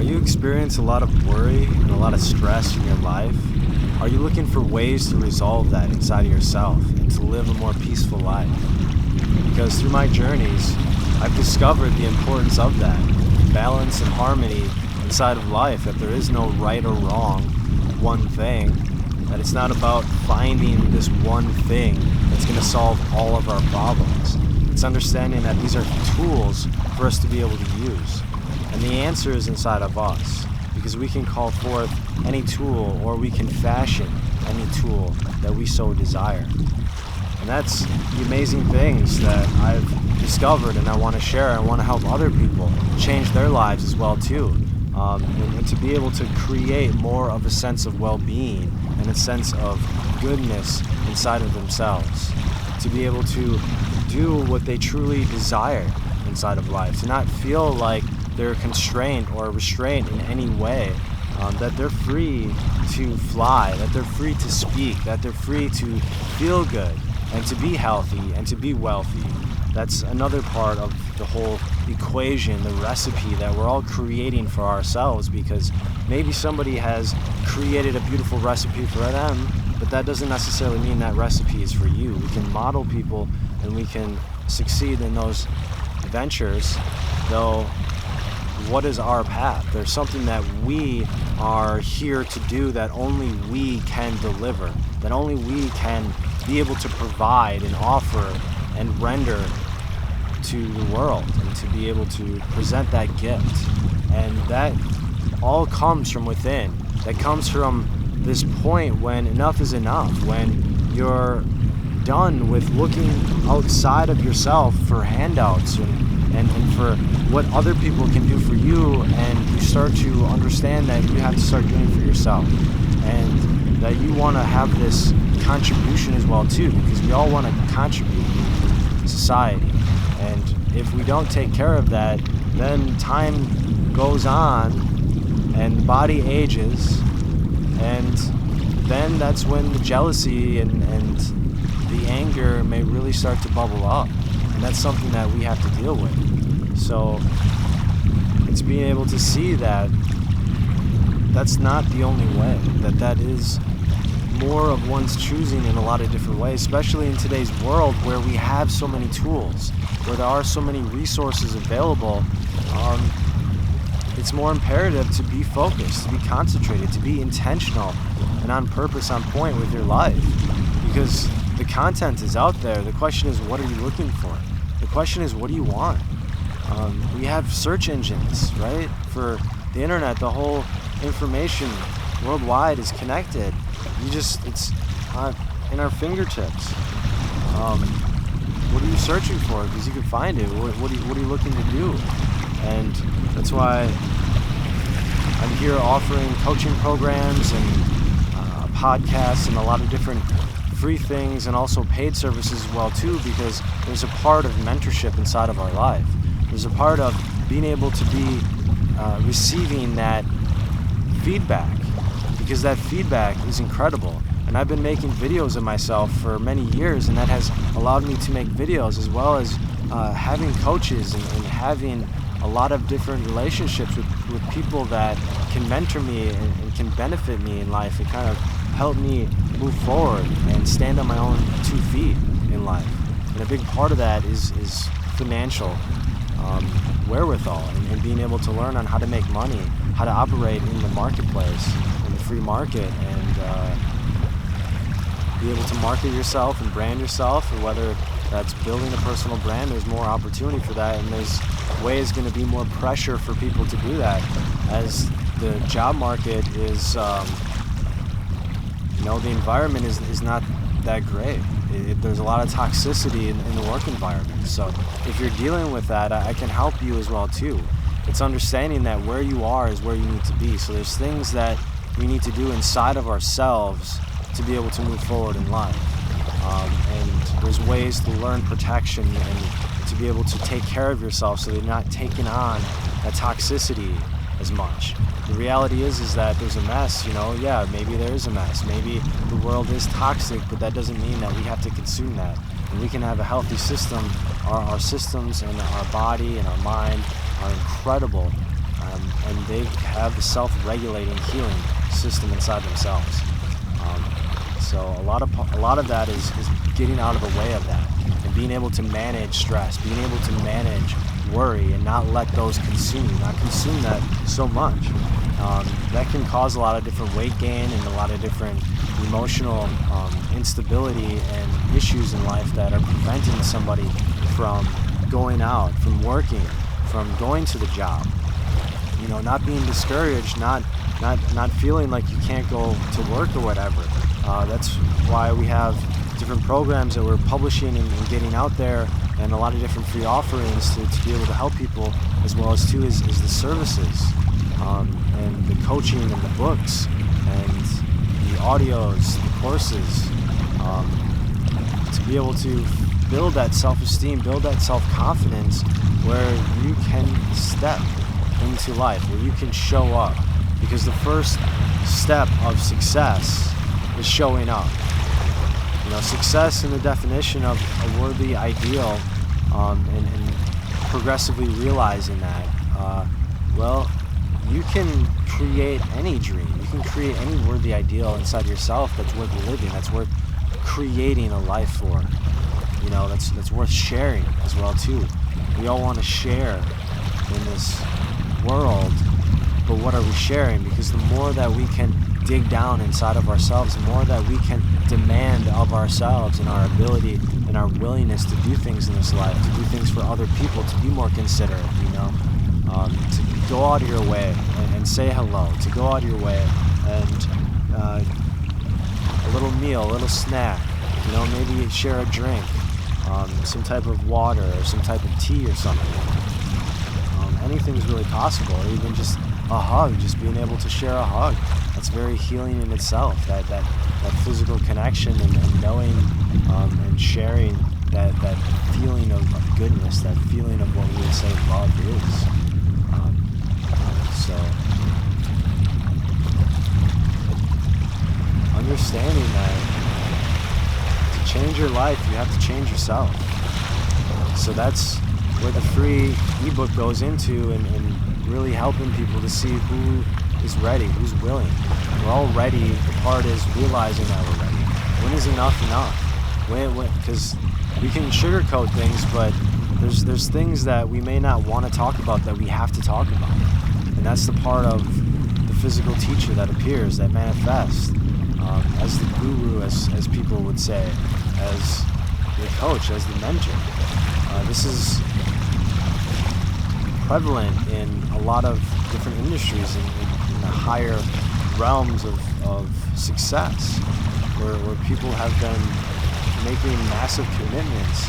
Are you experiencing a lot of worry and a lot of stress in your life? Are you looking for ways to resolve that inside of yourself and to live a more peaceful life? Because through my journeys, I've discovered the importance of that, balance and harmony inside of life, that there is no right or wrong one thing, that it's not about finding this one thing that's going to solve all of our problems. It's understanding that these are tools for us to be able to use. And the answer is inside of us, because we can call forth any tool, or we can fashion any tool that we so desire. And that's the amazing things that I've discovered, and I want to share. I want to help other people change their lives as well too, and to be able to create more of a sense of well-being and a sense of goodness inside of themselves, to be able to do what they truly desire inside of life, to not feel like they're constrained or restrained in any way, that they're free to fly, that they're free to speak, that they're free to feel good and to be healthy and to be wealthy. That's another part of the whole equation, the recipe that we're all creating for ourselves, because maybe somebody has created a beautiful recipe for them, but that doesn't necessarily mean that recipe is for you. We can model people and we can succeed in those ventures, though what is our path? There's something that we are here to do that only we can deliver, that only we can be able to provide and offer and render to the world, and to be able to present that gift. And that all comes from within. That comes from this point when enough is enough, when you're done with looking outside of yourself for handouts and for what other people can do for you, and you start to understand that you have to start doing it for yourself, and that you want to have this contribution as well too, because we all want to contribute to society. And if we don't take care of that, then time goes on and the body ages, and then that's when the jealousy and the anger may really start to bubble up. And that's something that we have to deal with. So it's being able to see that that's not the only way, that is more of one's choosing in a lot of different ways, especially in today's world where we have so many tools, where there are so many resources available. It's more imperative to be focused, to be concentrated, to be intentional and on purpose, on point with your life, because the content is out there. The question is, what are you looking for? The question is, what do you want? We have search engines, right? For the internet, the whole information worldwide is connected. It's in our fingertips. What are you searching for? Because you can find it. What are you looking to do? And that's why I'm here offering coaching programs and podcasts and a lot of different free things, and also paid services as well too, because there's a part of mentorship inside of our life. There's a part of being able to be receiving that feedback, because that feedback is incredible. And I've been making videos of myself for many years, and that has allowed me to make videos, as well as having coaches and having a lot of different relationships with people that can mentor me and can benefit me in life and kind of help me move forward and stand on my own 2 feet in life. And a big part of that is financial wherewithal, and being able to learn on how to make money, how to operate in the marketplace, in the free market, and be able to market yourself and brand yourself, or whether that's building a personal brand. There's more opportunity for that, and there's ways going to be more pressure for people to do that, as the job market is, the environment is not that great. There's a lot of toxicity in the work environment. So if you're dealing with that, I can help you as well too. It's understanding that where you are is where you need to be. So there's things that we need to do inside of ourselves to be able to move forward in life. And there's ways to learn protection and to be able to take care of yourself so that you're not taking on that toxicity as much. The reality is that there's a mess, yeah, maybe there is a mess. Maybe the world is toxic, but that doesn't mean that we have to consume that. And we can have a healthy system. Our systems and our body and our mind are incredible and they have the self-regulating healing system inside themselves. So a lot of that is getting out of the way of that, and being able to manage stress, being able to manage worry, and not let those consume you, not consume that so much. That can cause a lot of different weight gain and a lot of different emotional instability and issues in life that are preventing somebody from going out, from working, from going to the job. Not being discouraged, not feeling like you can't go to work or whatever. That's why we have different programs that we're publishing and getting out there, and a lot of different free offerings to be able to help people, as well as too is the services, and the coaching and the books and the audios, the courses, to be able to build that self-esteem, build that self-confidence where you can step into life, where you can show up. Because the first step of success is showing up. Success in the definition of a worthy ideal, and progressively realizing that, you can create any dream. You can create any worthy ideal inside yourself that's worth living, that's worth creating a life for. That's worth sharing as well too. We all want to share in this world, but what are we sharing? Because the more that we can dig down inside of ourselves, the more that we can demand of ourselves and our ability and our willingness to do things in this life, to do things for other people, to be more considerate, to go out of your way and say hello, to go out of your way and a little meal, a little snack, maybe share a drink, some type of water or some type of tea or something. Anything's really possible, or even just a hug, just being able to share a hug. That's very healing in itself, that physical connection and knowing and sharing that feeling of goodness, that feeling of what we would say love is. So understanding that to change your life, you have to change yourself. So that's where the free ebook goes into, and really helping people to see who is ready, who's willing. We're all ready. The part is realizing that we're ready. When is enough? Because we can sugarcoat things, but there's things that we may not want to talk about that we have to talk about. And that's the part of the physical teacher that appears, that manifests, as the guru, as people would say, as the coach, as the mentor. This is prevalent in a lot of different industries, in the higher realms of success, where people have been making massive commitments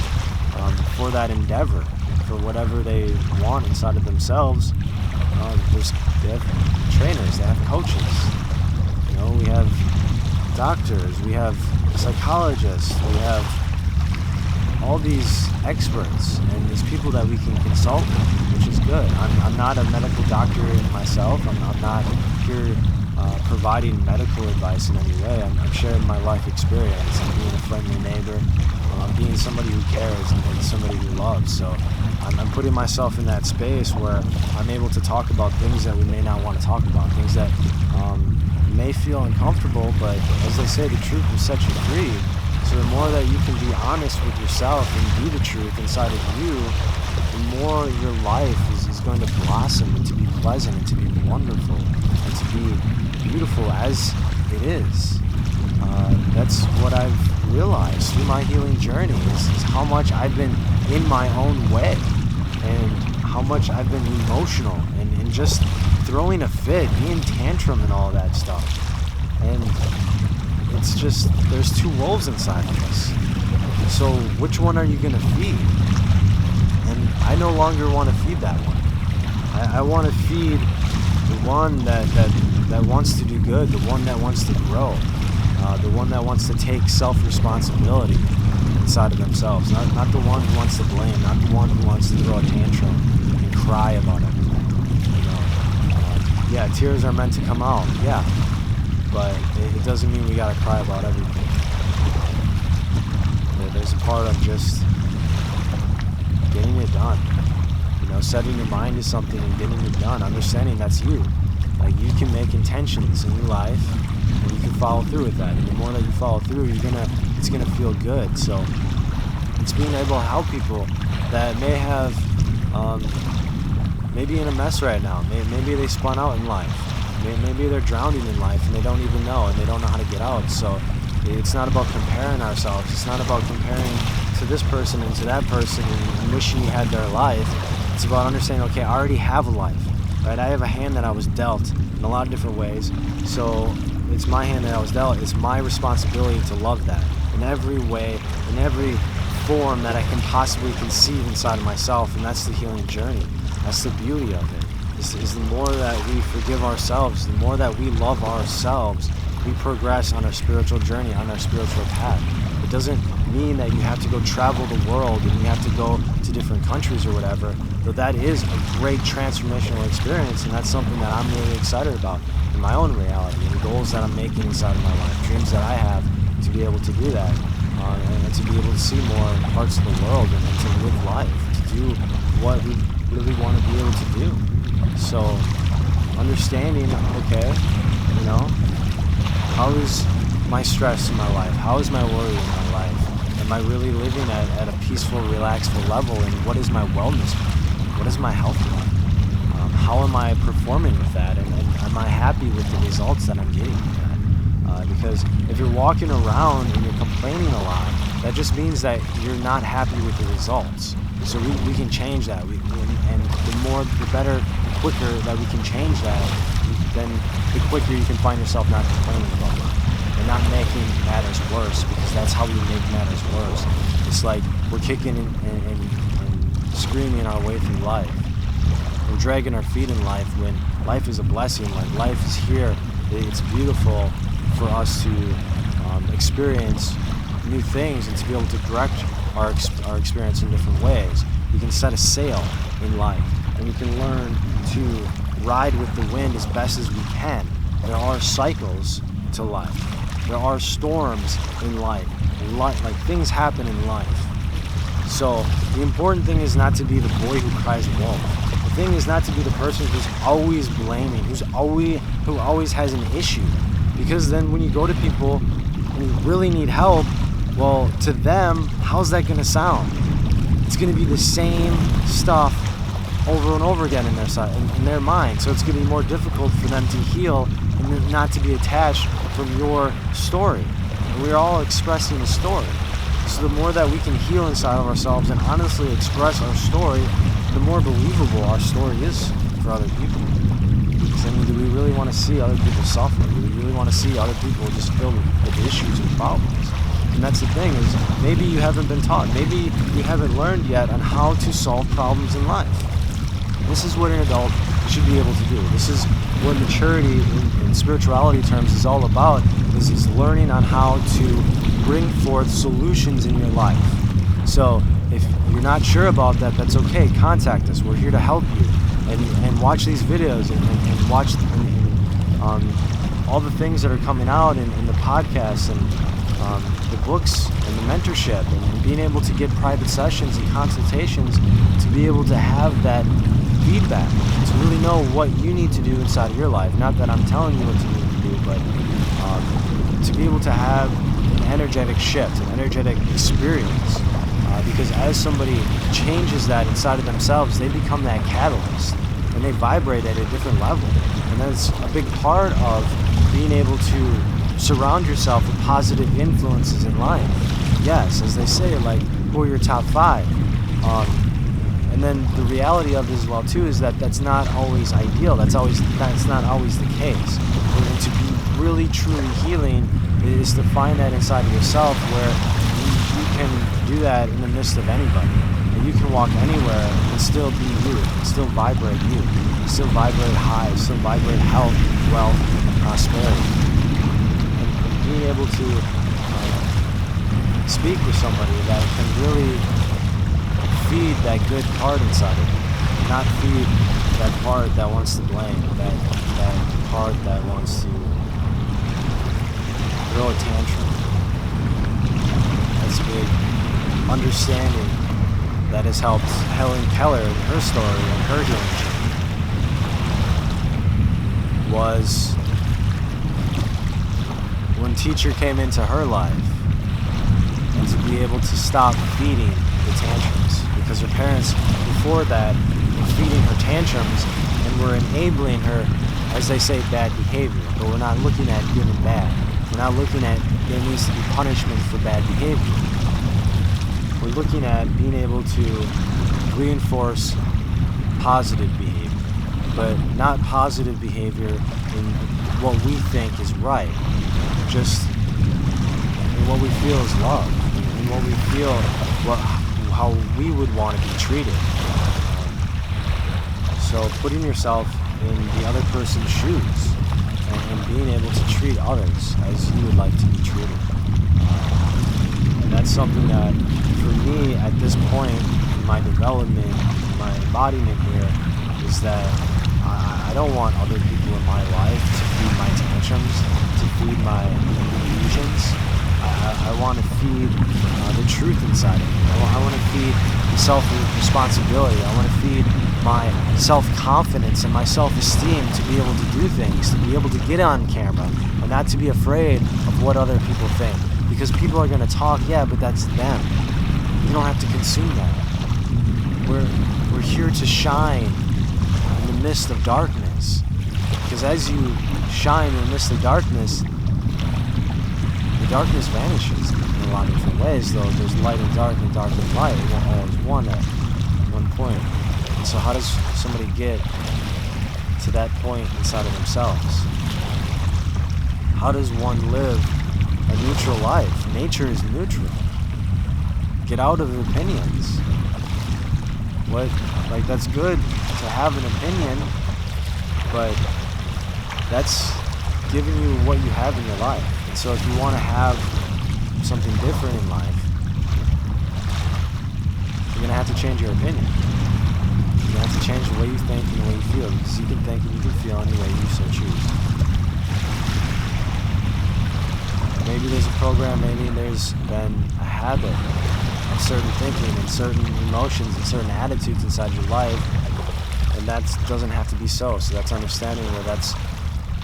for that endeavor, for whatever they want inside of themselves. They have trainers, they have coaches, we have doctors, we have psychologists, we have all these experts and these people that we can consult with, which is good. I'm not a medical doctor myself. I'm not here providing medical advice in any way. I'm sharing my life experience. I'm being a friendly neighbor. I'm being somebody who cares and somebody who loves. So I'm putting myself in that space where I'm able to talk about things that we may not want to talk about, things that may feel uncomfortable, but as they say, the truth will set you free. So the more that you can be honest with yourself and be the truth inside of you, the more your life is going to blossom and to be pleasant and to be wonderful and to be beautiful as it is. That's what I've realized through my healing journey is how much I've been in my own way and how much I've been emotional and just throwing a fit, being tantrum and all that stuff. And it's just, there's two wolves inside of us. So which one are you going to feed? And I no longer want to feed that one. I want to feed the one that wants to do good, the one that wants to grow, the one that wants to take self-responsibility inside of themselves, not the one who wants to blame, not the one who wants to throw a tantrum and cry about everything. Yeah, tears are meant to come out, yeah, but it doesn't mean we gotta cry about everything. There's a part of just getting it done, setting your mind to something and getting it done, understanding that's you. Like, you can make intentions in your life, and you can follow through with that. And the more that you follow through, it's gonna feel good. So it's being able to help people that may have, maybe in a mess right now. Maybe they spun out in life. Maybe they're drowning in life and they don't even know, and they don't know how to get out. So it's not about comparing ourselves. It's not about comparing to this person and to that person and wishing you had their life. It's about understanding, okay, I already have a life, right? I have a hand that I was dealt in a lot of different ways. So it's my hand that I was dealt. It's my responsibility to love that in every way, in every form that I can possibly conceive inside of myself. And that's the healing journey. That's the beauty of it. Is the more that we forgive ourselves, the more that we love ourselves, we progress on our spiritual journey, on our spiritual path. It doesn't mean that you have to go travel the world and you have to go to different countries or whatever, though that is a great transformational experience, and that's something that I'm really excited about in my own reality, and the goals that I'm making inside of my life, dreams that I have to be able to do that, and to be able to see more parts of the world, and to live life, to do what we really want to be able to do. So understanding, okay, how is my stress in my life? How is my worry in my life? Am I really living at a peaceful, relaxed level? And what is my wellness? What is my health like? How am I performing with that? And am I happy with the results that I'm getting with that? Because if you're walking around and you're complaining a lot, that just means that you're not happy with the results. So we can change that. And the better, the quicker that we can change that, then the quicker you can find yourself not complaining about it and not making matters worse, because that's how we make matters worse. It's like we're kicking and screaming our way through life. We're dragging our feet in life when life is a blessing. Like, life is here. It's beautiful for us to experience new things and to be able to direct our experience in different ways. We can set a sail in life, and we can learn to ride with the wind as best as we can. There are cycles to life. There are storms in life. Like, things happen in life. So the important thing is not to be the boy who cries wolf. The thing is not to be the person who's always blaming, who always has an issue. Because then when you go to people and you really need help, well, to them, how's that going to sound? It's going to be the same stuff over and over again in their mind. So it's going to be more difficult for them to heal and not to be attached from your story. And we're all expressing a story. So the more that we can heal inside of ourselves and honestly express our story, the more believable our story is for other people. Because, do we really want to see other people suffer? Do we really want to see other people just filled with issues and problems? And that's the thing, is maybe you haven't been taught. Maybe you haven't learned yet on how to solve problems in life. This is what an adult should be able to do. This is what maturity in spirituality terms is all about, is learning on how to bring forth solutions in your life. So if you're not sure about that, that's okay. Contact us. We're here to help you. And watch these videos and watch all the things that are coming out in the podcasts and the books and the mentorship and being able to get private sessions and consultations to be able to have that feedback, to really know what you need to do inside of your life. Not that I'm telling you what you need to do, but to be able to have an energetic shift, an energetic experience. Because as somebody changes that inside of themselves, they become that catalyst and they vibrate at a different level. And that's a big part of being able to surround yourself with positive influences in life. Yes, as they say, like, who are your top 5? And then the reality of it as well too is that that's not always ideal. That's not always the case. And to be really truly healing is to find that inside of yourself, where you can do that in the midst of anybody. And you can walk anywhere and still be you, and still vibrate you, and still vibrate high, still vibrate health, wealth, prosperity. And being able to speak with somebody that can really feed that good part inside of you, not feed that part that wants to blame, that part that wants to throw a tantrum. That's big. Understanding that has helped Helen Keller in her story and her healing journey was when teacher came into her life, and to be able to stop feeding the tantrums, because her parents before that were feeding her tantrums and were enabling her, as they say, bad behavior. But we're not looking at good and bad. We're not looking at there needs to be punishment for bad behavior. We're looking at being able to reinforce positive behavior, but not positive behavior in what we think is right, just in what we feel is love, in what we feel, how we would want to be treated. So putting yourself in the other person's shoes and being able to treat others as you would like to be treated. And that's something that, for me, at this point in my development, my embodiment here, is that I don't want other people in my life to feed my tantrums, to feed my illusions. I want to feed the truth inside of me. I want to feed the self-responsibility. I want to feed my self-confidence and my self-esteem to be able to do things, to be able to get on camera, and not to be afraid of what other people think. Because people are going to talk, yeah, but that's them. You don't have to consume that. We're here to shine in the midst of darkness. Because as you shine in the midst of darkness, the darkness vanishes in a lot of different ways, though there's light and dark and light. It won't always one at one point. And so how does somebody get to that point inside of themselves? How does one live a neutral life? Nature is neutral. Get out of opinions. That's good to have an opinion, but that's giving you what you have in your life. And so if you want to have something different in life, you're going to have to change your opinion. You're going to have to change the way you think and the way you feel, because you can think and you can feel any way you so choose. Maybe there's a program, maybe there's been a habit of certain thinking and certain emotions and certain attitudes inside your life, and that doesn't have to be so. So that's understanding where that's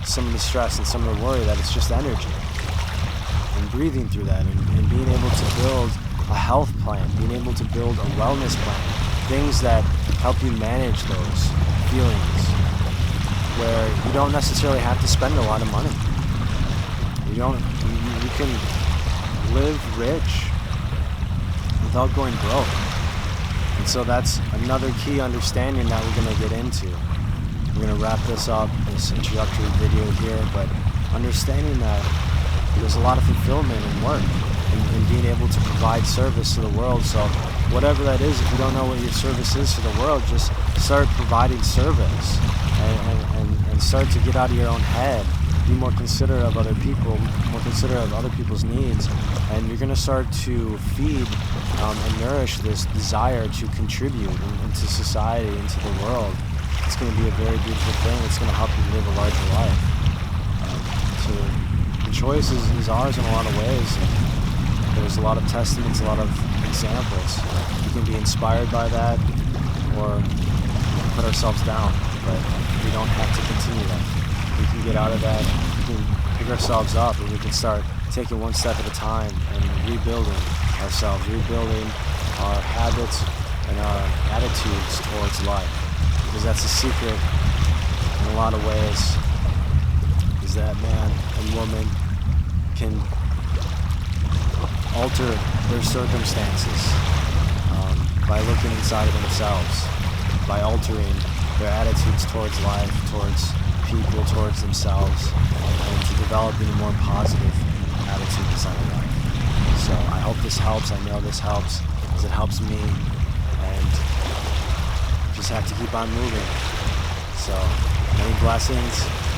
some of the stress and some of the worry, that it's just energy. And breathing through that and being able to build a health plan, being able to build a wellness plan, things that help you manage those feelings, where you don't necessarily have to spend a lot of money. You can live rich without going broke. And so that's another key understanding that we're going to get into. We're going to wrap this up, this introductory video here, but understanding that there's a lot of fulfillment in work and being able to provide service to the world. So whatever that is, if you don't know what your service is to the world, just start providing service and start to get out of your own head. Be more considerate of other people, more considerate of other people's needs, and you're going to start to feed and nourish this desire to contribute into society, into the world. It's going to be a very beautiful thing. It's going to help you live a larger life. So the choice is ours in a lot of ways. And there's a lot of testaments, a lot of examples. We can be inspired by that, or put ourselves down, but we don't have to continue that. We can get out of that, we can pick ourselves up, and we can start taking one step at a time and rebuilding ourselves, rebuilding our habits and our attitudes towards life. Because that's the secret in a lot of ways, is that man and woman can alter their circumstances by looking inside of themselves, by altering their attitudes towards life, towards people, towards themselves, and to developing a more positive attitude inside of life. So I hope this helps. I know this helps, because it helps me, and just have to keep on moving. So many blessings.